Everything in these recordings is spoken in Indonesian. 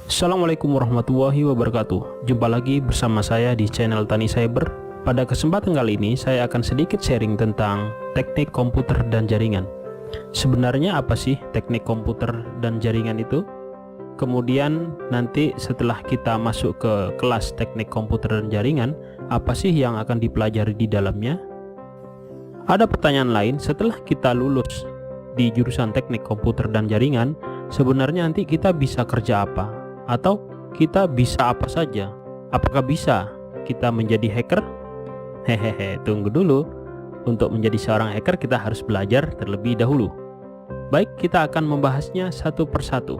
Assalamualaikum warahmatullahi wabarakatuh. Jumpa lagi bersama saya di channel Tani Cyber. Pada kesempatan kali ini saya akan sedikit sharing tentang teknik komputer dan jaringan. Sebenarnya apa sih teknik komputer dan jaringan itu? Kemudian nanti setelah kita masuk ke kelas teknik komputer dan jaringan, apa sih yang akan dipelajari di dalamnya? Ada pertanyaan lain, setelah kita lulus di jurusan teknik komputer dan jaringan, sebenarnya nanti kita bisa kerja apa? Atau kita bisa apa saja? Apakah bisa kita menjadi hacker? Hehehe, tunggu dulu. Untuk menjadi seorang hacker kita harus belajar terlebih dahulu. Baik, kita akan membahasnya satu persatu.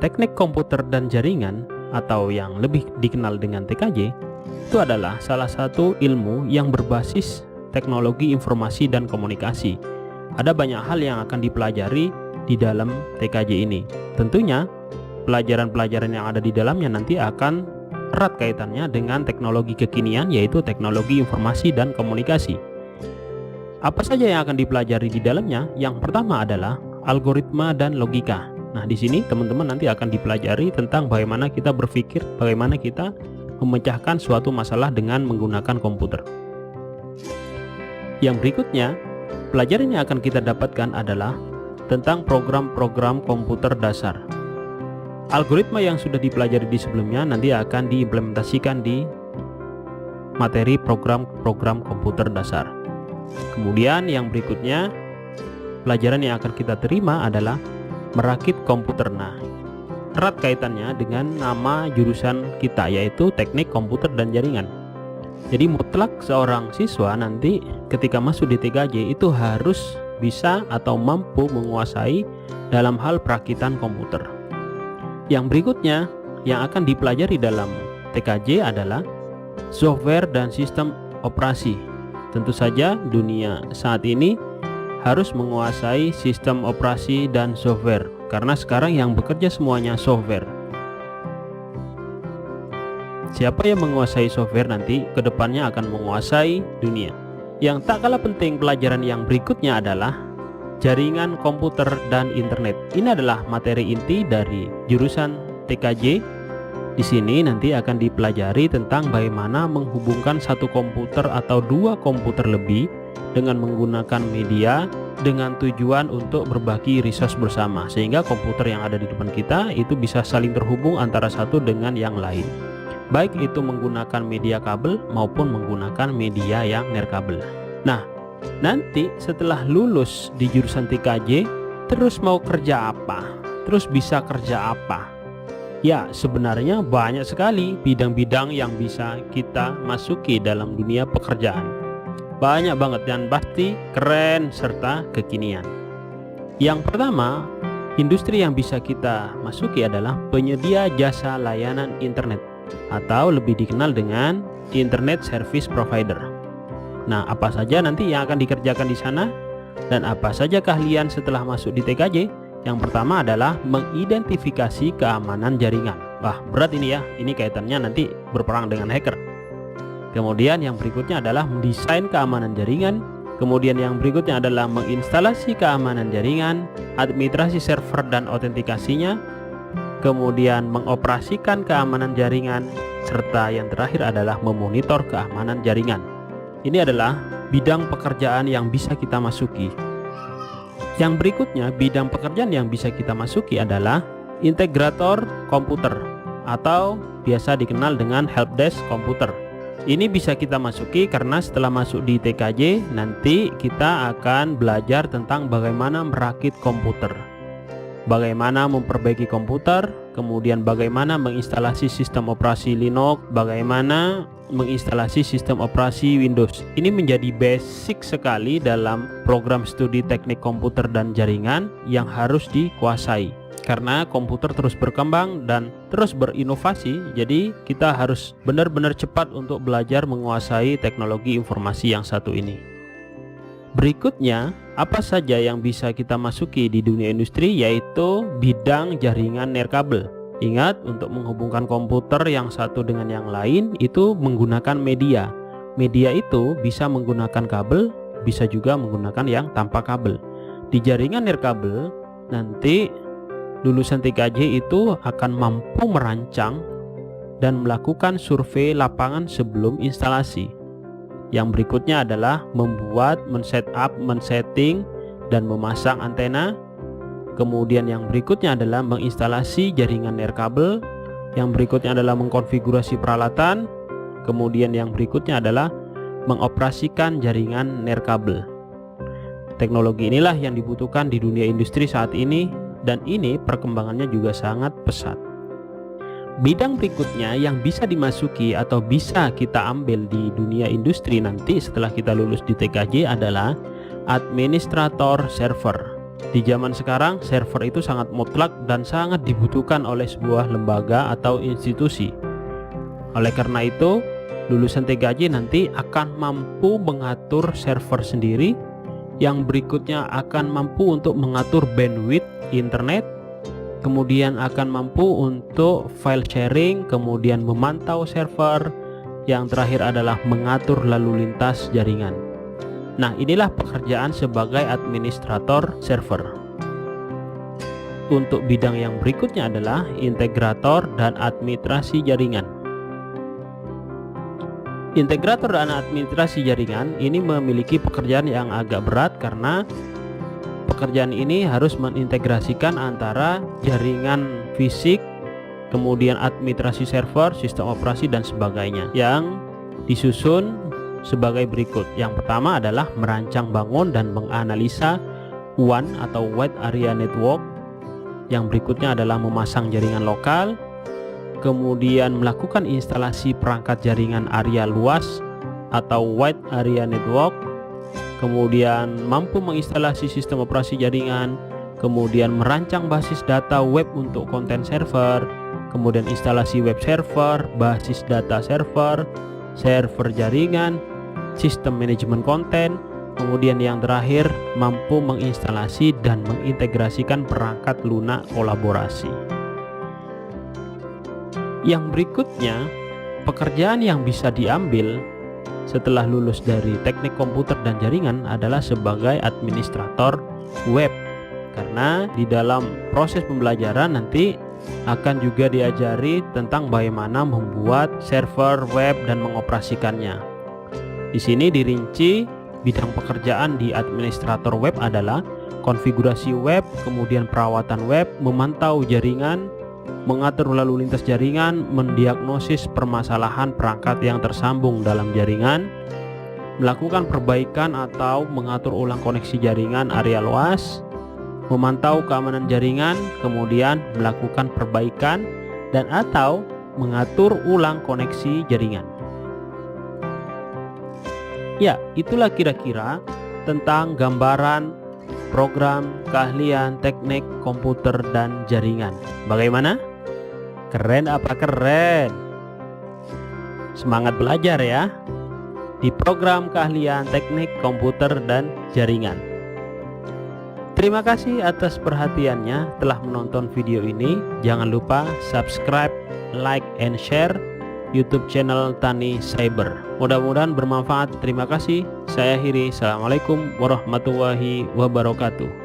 Teknik komputer dan jaringan atau yang lebih dikenal dengan TKJ itu adalah salah satu ilmu yang berbasis teknologi informasi dan komunikasi. Ada banyak hal yang akan dipelajari di dalam TKJ ini. Tentunya pelajaran-pelajaran yang ada di dalamnya nanti akan erat kaitannya dengan teknologi kekinian, yaitu teknologi informasi dan komunikasi. Apa saja yang akan dipelajari di dalamnya? Yang pertama adalah algoritma dan logika. Nah, di sini teman-teman nanti akan dipelajari tentang bagaimana kita berpikir, bagaimana kita memecahkan suatu masalah dengan menggunakan komputer. Yang berikutnya, pelajaran yang akan kita dapatkan adalah tentang program-program komputer dasar. Algoritma yang sudah dipelajari di sebelumnya nanti akan diimplementasikan di materi program-program komputer dasar. Kemudian yang berikutnya, pelajaran yang akan kita terima adalah merakit komputer. Nah, erat kaitannya dengan nama jurusan kita, yaitu teknik komputer dan jaringan. Jadi mutlak seorang siswa nanti ketika masuk di TKJ itu harus bisa atau mampu menguasai dalam hal perakitan komputer. Yang berikutnya yang akan dipelajari dalam TKJ adalah software dan sistem operasi. Tentu saja dunia saat ini harus menguasai sistem operasi dan software, karena sekarang yang bekerja semuanya software. Siapa yang menguasai software nanti kedepannya akan menguasai dunia. Yang tak kalah penting pelajaran yang berikutnya adalah jaringan komputer dan internet. Ini adalah materi inti dari jurusan TKJ. Di sini nanti akan dipelajari tentang bagaimana menghubungkan satu komputer atau dua komputer lebih dengan menggunakan media dengan tujuan untuk berbagi resource bersama, sehingga komputer yang ada di depan kita itu bisa saling terhubung antara satu dengan yang lain, baik itu menggunakan media kabel maupun menggunakan media yang nirkabel. Nah, nanti setelah lulus di jurusan TKJ, terus mau kerja apa? Terus bisa kerja apa? Ya, sebenarnya banyak sekali bidang-bidang yang bisa kita masuki dalam dunia pekerjaan. Banyak banget dan pasti keren serta kekinian. Yang pertama, industri yang bisa kita masuki adalah penyedia jasa layanan internet atau lebih dikenal dengan internet service provider. Nah, apa saja nanti yang akan dikerjakan di sana dan apa saja keahlian setelah masuk di TKJ? Yang pertama adalah mengidentifikasi keamanan jaringan. Wah, berat ini ya. Ini kaitannya nanti berperang dengan hacker. Kemudian yang berikutnya adalah mendesain keamanan jaringan. Kemudian yang berikutnya adalah menginstalasi keamanan jaringan, administrasi server dan autentikasinya. Kemudian mengoperasikan keamanan jaringan, serta yang terakhir adalah memonitor keamanan jaringan. Ini adalah bidang pekerjaan yang bisa kita masuki. Yang berikutnya, bidang pekerjaan yang bisa kita masuki adalah integrator komputer atau biasa dikenal dengan helpdesk komputer. Ini bisa kita masuki karena setelah masuk di TKJ nanti kita akan belajar tentang bagaimana merakit komputer, bagaimana memperbaiki komputer, kemudian bagaimana menginstalasi sistem operasi Linux, bagaimana menginstalasi sistem operasi Windows. Ini menjadi basic sekali dalam program studi teknik komputer dan jaringan yang harus dikuasai. Karena komputer terus berkembang dan terus berinovasi, jadi kita harus benar-benar cepat untuk belajar menguasai teknologi informasi yang satu ini. Berikutnya, apa saja yang bisa kita masuki di dunia industri, yaitu bidang jaringan nirkabel. Ingat, untuk menghubungkan komputer yang satu dengan yang lain itu menggunakan media. Media itu bisa menggunakan kabel, bisa juga menggunakan yang tanpa kabel. Di jaringan nirkabel nanti lulusan TKJ itu akan mampu merancang dan melakukan survei lapangan sebelum instalasi. Yang berikutnya adalah membuat, men-setting, dan memasang antena. Kemudian yang berikutnya adalah menginstalasi jaringan nirkabel. Yang berikutnya adalah mengkonfigurasi peralatan. Kemudian yang berikutnya adalah mengoperasikan jaringan nirkabel. Teknologi inilah yang dibutuhkan di dunia industri saat ini, dan ini perkembangannya juga sangat pesat. Bidang berikutnya yang bisa dimasuki atau bisa kita ambil di dunia industri nanti setelah kita lulus di TKJ adalah administrator server. Di zaman sekarang, server itu sangat mutlak dan sangat dibutuhkan oleh sebuah lembaga atau institusi. Oleh karena itu, lulusan TKJ nanti akan mampu mengatur server sendiri, yang berikutnya akan mampu untuk mengatur bandwidth internet, kemudian akan mampu untuk file sharing, kemudian memantau server, yang terakhir adalah mengatur lalu lintas jaringan. Nah, inilah pekerjaan sebagai administrator server. Untuk bidang yang berikutnya adalah integrator dan administrasi jaringan. Integrator dan administrasi jaringan ini memiliki pekerjaan yang agak berat karena pekerjaan ini harus mengintegrasikan antara jaringan fisik, kemudian administrasi server, sistem operasi, dan sebagainya, yang disusun sebagai berikut. Yang pertama adalah merancang, bangun, dan menganalisa WAN atau Wide Area Network. Yang berikutnya adalah memasang jaringan lokal, kemudian melakukan instalasi perangkat jaringan area luas atau Wide Area Network, kemudian mampu menginstalasi sistem operasi jaringan, kemudian merancang basis data web untuk konten server, kemudian instalasi web server, basis data server, server jaringan, sistem manajemen konten, kemudian yang terakhir mampu menginstalasi dan mengintegrasikan perangkat lunak kolaborasi. Yang berikutnya, pekerjaan yang bisa diambil setelah lulus dari teknik komputer dan jaringan adalah sebagai administrator web, karena di dalam proses pembelajaran nanti akan juga diajari tentang bagaimana membuat server web dan mengoperasikannya. Di sini dirinci bidang pekerjaan di administrator web adalah konfigurasi web, kemudian perawatan web, memantau jaringan, mengatur lalu lintas jaringan, mendiagnosis permasalahan perangkat yang tersambung dalam jaringan, melakukan perbaikan atau mengatur ulang koneksi jaringan area luas, memantau keamanan jaringan, kemudian melakukan perbaikan dan atau mengatur ulang koneksi jaringan. Ya, itulah kira-kira tentang gambaran program keahlian teknik komputer dan jaringan. Bagaimana? Keren apa keren? Semangat belajar ya di program keahlian teknik komputer dan jaringan. Terima kasih atas perhatiannya telah menonton video ini. Jangan lupa subscribe, like, and share YouTube channel Tani Cyber. Mudah-mudahan bermanfaat. Terima kasih. Saya akhiri. Assalamualaikum warahmatullahi wabarakatuh.